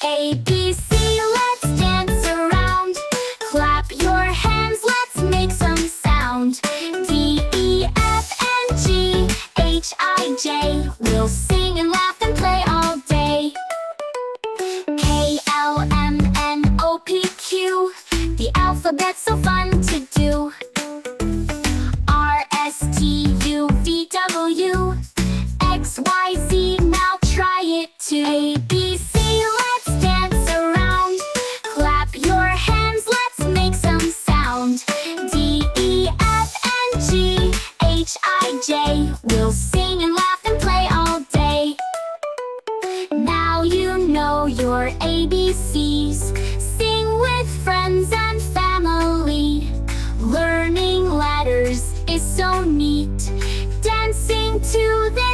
A, B, C, let's dance around. Clap your hands, let's make some sound. D, E, F, and G, H, I, J. We'll sing and laugh and play all day. K, L, M, N, O, P, Q. The alphabet's so fun to do. R, S, T, U, V, W. X, Y, Z, now try it too. A, B, C, let's dance around. Clap your hands, let's make some sound. D, E, F, and G, H, I, J. We'll sing and laugh and play all day. Now you know your ABCs. Sing with friends and family. Learning letters is so neat. Dancing to the